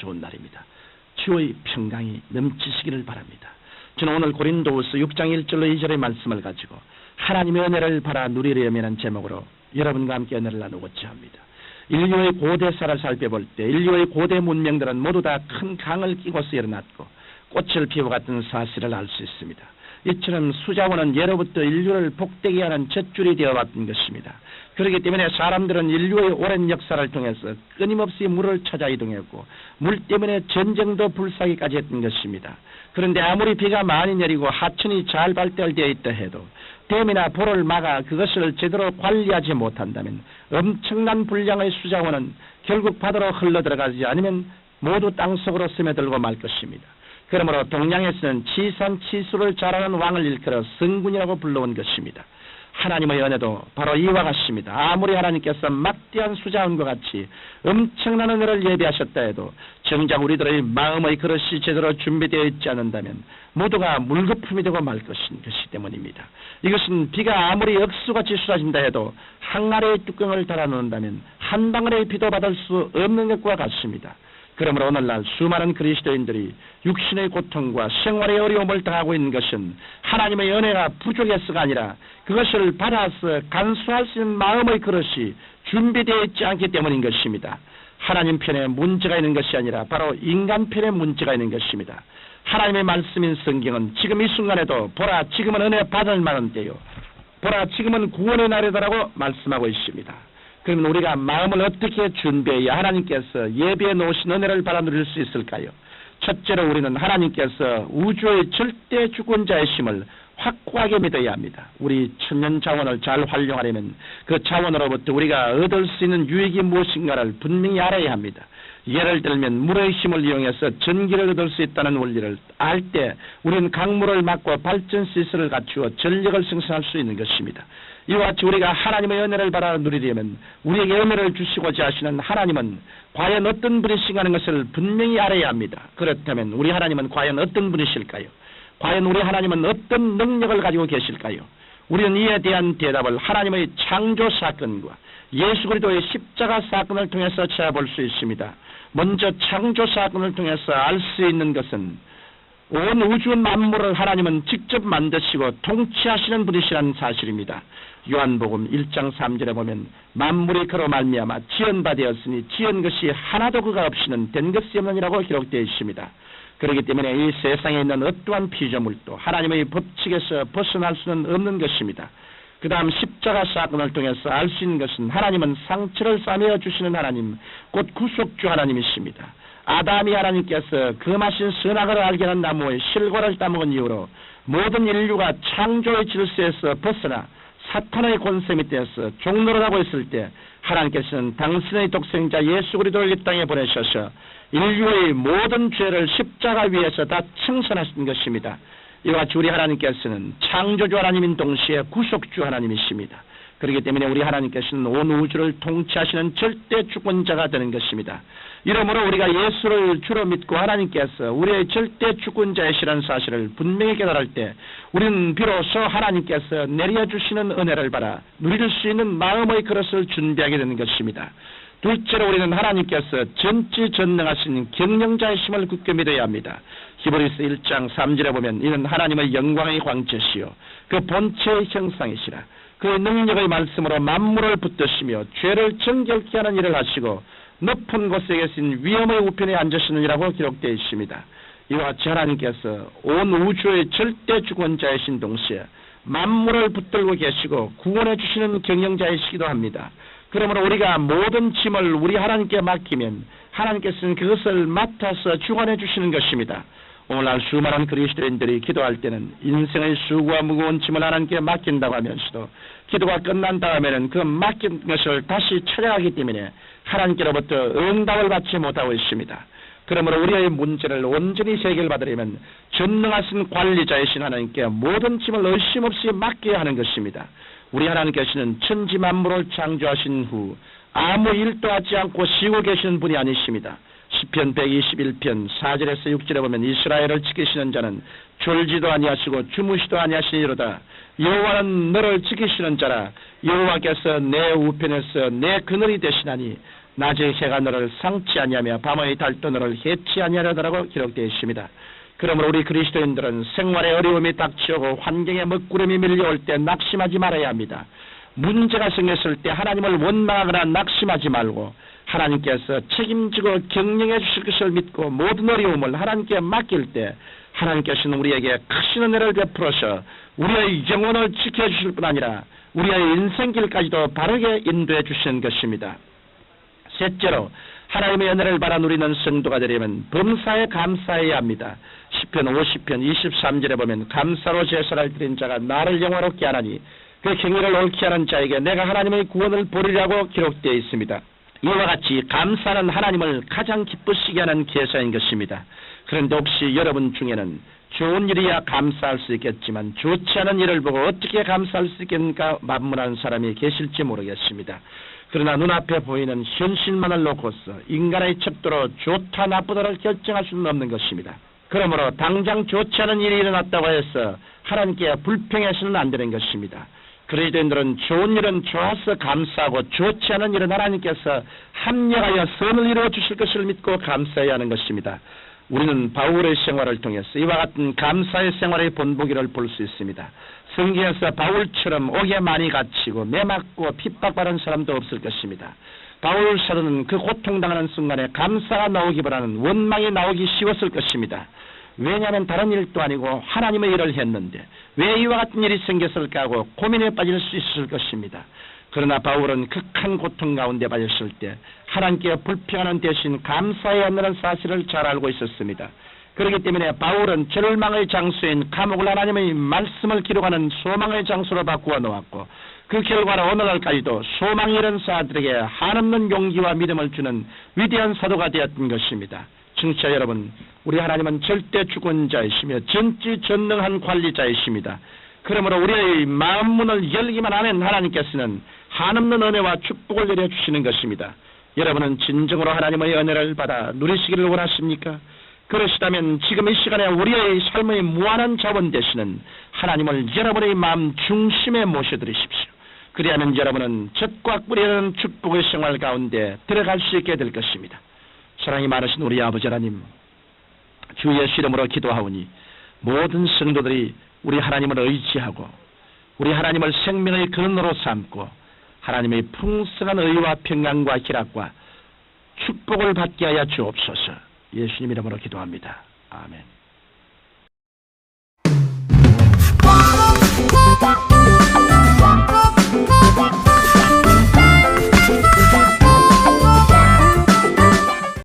좋은 날입니다. 주의 평강이 넘치시기를 바랍니다. 저는 오늘 고린도후서 6장 1절로 2절의 말씀을 가지고 하나님의 은혜를 바라 누리려면 하는 제목으로 여러분과 함께 은혜를 나누고자 합니다. 인류의 고대사를 살펴볼 때 인류의 고대 문명들은 모두 다 큰 강을 끼고서 일어났고 꽃을 피워갔던 사실을 알 수 있습니다. 이처럼 수자원은 예로부터 인류를 복되게 하는 젖줄이 되어왔던 것입니다. 그렇기 때문에 사람들은 인류의 오랜 역사를 통해서 끊임없이 물을 찾아 이동했고 물 때문에 전쟁도 불사기까지 했던 것입니다. 그런데 아무리 비가 많이 내리고 하천이 잘 발달되어 있다 해도 댐이나 보를 막아 그것을 제대로 관리하지 못한다면 엄청난 분량의 수자원은 결국 바다로 흘러들어가지 않으면 모두 땅속으로 스며들고 말 것입니다. 그러므로 동양에서는 치산치수를 잘하는 왕을 일컬어 성군이라고 불러온 것입니다. 하나님의 은혜도 바로 이와 같습니다. 아무리 하나님께서 막대한 수자원과 같이 엄청난 은혜를 예비하셨다 해도 정작 우리들의 마음의 그릇이 제대로 준비되어 있지 않는다면 모두가 물거품이 되고 말 것이기 때문입니다. 이것은 비가 아무리 억수같이 쏟아진다 해도 항아리의 뚜껑을 달아놓는다면 한 방울의 비도 받을 수 없는 것과 같습니다. 그러므로 오늘날 수많은 그리스도인들이 육신의 고통과 생활의 어려움을 당하고 있는 것은 하나님의 은혜가 부족해서가 아니라 그것을 받아서 간수할 수 있는 마음의 그릇이 준비되어 있지 않기 때문인 것입니다. 하나님 편에 문제가 있는 것이 아니라 바로 인간 편에 문제가 있는 것입니다. 하나님의 말씀인 성경은 지금 이 순간에도 보라 지금은 은혜 받을 만한 때요 보라 지금은 구원의 날이다라고 말씀하고 있습니다. 그러면 우리가 마음을 어떻게 준비해야 하나님께서 예비해 놓으신 은혜를 받아 누릴 수 있을까요? 첫째로 우리는 하나님께서 우주의 절대 주권자이심을 확고하게 믿어야 합니다. 우리 천년 자원을 잘 활용하려면 그 자원으로부터 우리가 얻을 수 있는 유익이 무엇인가를 분명히 알아야 합니다. 예를 들면 물의 힘을 이용해서 전기를 얻을 수 있다는 원리를 알 때 우리는 강물을 막고 발전 시설을 갖추어 전력을 생산할 수 있는 것입니다. 이와 같이 우리가 하나님의 은혜를 받아 누리려면 우리에게 은혜를 주시고자 하시는 하나님은 과연 어떤 분이신가 하는 것을 분명히 알아야 합니다. 그렇다면 우리 하나님은 과연 어떤 분이실까요? 과연 우리 하나님은 어떤 능력을 가지고 계실까요? 우리는 이에 대한 대답을 하나님의 창조 사건과 예수 그리스도의 십자가 사건을 통해서 찾아볼 수 있습니다. 먼저 창조 사건을 통해서 알 수 있는 것은 온 우주 만물을 하나님은 직접 만드시고 통치하시는 분이시라는 사실입니다. 요한복음 1장 3절에 보면 만물이 그로 말미암아 지은 바 되었으니 지은 것이 하나도 그가 없이는 된 것이 없느니라고 기록되어 있습니다. 그렇기 때문에 이 세상에 있는 어떠한 피조물도 하나님의 법칙에서 벗어날 수는 없는 것입니다. 그 다음 십자가 사건을 통해서 알 수 있는 것은 하나님은 상처를 싸매어 주시는 하나님, 곧 구속주 하나님이십니다. 아담이 하나님께서 금하신 선악을 알게 하는 나무의 실과를 따먹은 이후로 모든 인류가 창조의 질서에서 벗어나 사탄의 권세 밑에서 종노를 하고 있을 때 하나님께서는 당신의 독생자 예수 그리스도를 이 땅에 보내셔서 인류의 모든 죄를 십자가 위에서 다 청산하신 것입니다. 이와 같이 우리 하나님께서는 창조주 하나님인 동시에 구속주 하나님이십니다. 그렇기 때문에 우리 하나님께서는 온 우주를 통치하시는 절대 주권자가 되는 것입니다. 이러므로 우리가 예수를 주로 믿고 하나님께서 우리의 절대 주권자이시라는 사실을 분명히 깨달을 때 우리는 비로소 하나님께서 내려주시는 은혜를 받아 누릴 수 있는 마음의 그릇을 준비하게 되는 것입니다. 둘째로 우리는 하나님께서 전지전능하신 경영자이심을 굳게 믿어야 합니다. 히브리서 1장 3절에 보면 이는 하나님의 영광의 광채시요 그 본체의 형상이시라 그의 능력의 말씀으로 만물을 붙드시며 죄를 정결케 하는 일을 하시고 높은 곳에 계신 위엄의 우편에 앉으시느니라고 기록되어 있습니다. 이와 같이 하나님께서 온 우주의 절대 주권자이신 동시에 만물을 붙들고 계시고 구원해 주시는 경영자이시기도 합니다. 그러므로 우리가 모든 짐을 우리 하나님께 맡기면 하나님께서는 그것을 맡아서 주관해 주시는 것입니다. 오늘날 수많은 그리스도인들이 기도할 때는 인생의 수고와 무거운 짐을 하나님께 맡긴다고 하면서도 기도가 끝난 다음에는 그 맡긴 것을 다시 찾아가기 때문에 하나님께로부터 응답을 받지 못하고 있습니다. 그러므로 우리의 문제를 온전히 해결받으려면 전능하신 관리자이신 하나님께 모든 짐을 의심 없이 맡겨야 하는 것입니다. 우리 하나님께서는 천지 만물을 창조하신 후 아무 일도 하지 않고 쉬고 계시는 분이 아니십니다. 시편 121편 4절에서 6절에 보면 이스라엘을 지키시는 자는 졸지도 아니하시고 주무시도 아니하시니로다. 여호와는 너를 지키시는 자라. 여호와께서 내 우편에서 내 그늘이 되시나니 낮의 해가 너를 상치 아니하며 밤의 달도 너를 해치 아니하려더라고 기록되어 있습니다. 그러므로 우리 그리스도인들은 생활의 어려움이 닥치오고 환경의 먹구름이 밀려올 때 낙심하지 말아야 합니다. 문제가 생겼을 때 하나님을 원망하거나 낙심하지 말고 하나님께서 책임지고 경영해 주실 것을 믿고 모든 어려움을 하나님께 맡길 때 하나님께서는 우리에게 크신 은혜를 베풀어서 우리의 영혼을 지켜주실 뿐 아니라 우리의 인생길까지도 바르게 인도해 주시는 것입니다. 셋째로 하나님의 은혜를 받아 누리는 성도가 되려면 범사에 감사해야 합니다. 시편 50편 23절에 보면 감사로 제사를 드린 자가 나를 영화롭게 하나니 그 경외를 옳게 하는 자에게 내가 하나님의 구원을 보리라고 기록되어 있습니다. 이와 같이 감사는 하나님을 가장 기쁘시게 하는 계사인 것입니다. 그런데 혹시 여러분 중에는 좋은 일이야 감사할 수 있겠지만 좋지 않은 일을 보고 어떻게 감사할 수 있겠는가 만문하는 사람이 계실지 모르겠습니다. 그러나 눈앞에 보이는 현실만을 놓고서 인간의 척도로 좋다 나쁘다를 결정할 수는 없는 것입니다. 그러므로 당장 좋지 않은 일이 일어났다고 해서 하나님께 불평해서는 안 되는 것입니다. 그리스도인들은 좋은 일은 좋아서 감사하고 좋지 않은 일은 하나님께서 합력하여 선을 이루어 주실 것을 믿고 감사해야 하는 것입니다. 우리는 바울의 생활을 통해서 이와 같은 감사의 생활의 본보기를 볼 수 있습니다. 성경에서 바울처럼 옥에 많이 갇히고 매맞고 핍박받은 사람도 없을 것입니다. 바울 사도는 그 고통당하는 순간에 감사가 나오기보다는 원망이 나오기 쉬웠을 것입니다. 왜냐하면 다른 일도 아니고 하나님의 일을 했는데 왜 이와 같은 일이 생겼을까 하고 고민에 빠질 수 있을 것입니다. 그러나 바울은 극한 고통 가운데 빠졌을 때 하나님께 불평하는 대신 감사해야 한다는 사실을 잘 알고 있었습니다. 그렇기 때문에 바울은 절망의 장소인 감옥을 하나님의 말씀을 기록하는 소망의 장소로 바꾸어 놓았고 그 결과로 오늘날까지도 소망이 이런 사람들에게 한없는 용기와 믿음을 주는 위대한 사도가 되었던 것입니다. 청취자 여러분, 우리 하나님은 절대 주권자이시며 전지전능한 관리자이십니다. 그러므로 우리의 마음 문을 열기만 하면 하나님께서는 한없는 은혜와 축복을 내려주시는 것입니다. 여러분은 진정으로 하나님의 은혜를 받아 누리시기를 원하십니까? 그러시다면 지금 이 시간에 우리의 삶의 무한한 자원 되시는 하나님을 여러분의 마음 중심에 모셔드리십시오. 그리하면 여러분은 젖과 꿀이라는 축복의 생활 가운데 들어갈 수 있게 될 것입니다. 사랑이 많으신 우리 아버지 하나님, 주 예수 이름으로 기도하오니 모든 성도들이 우리 하나님을 의지하고 우리 하나님을 생명의 근원으로 삼고 하나님의 풍성한 의와 평강과 희락과 축복을 받게 하여 주옵소서. 예수님 이름으로 기도합니다. 아멘.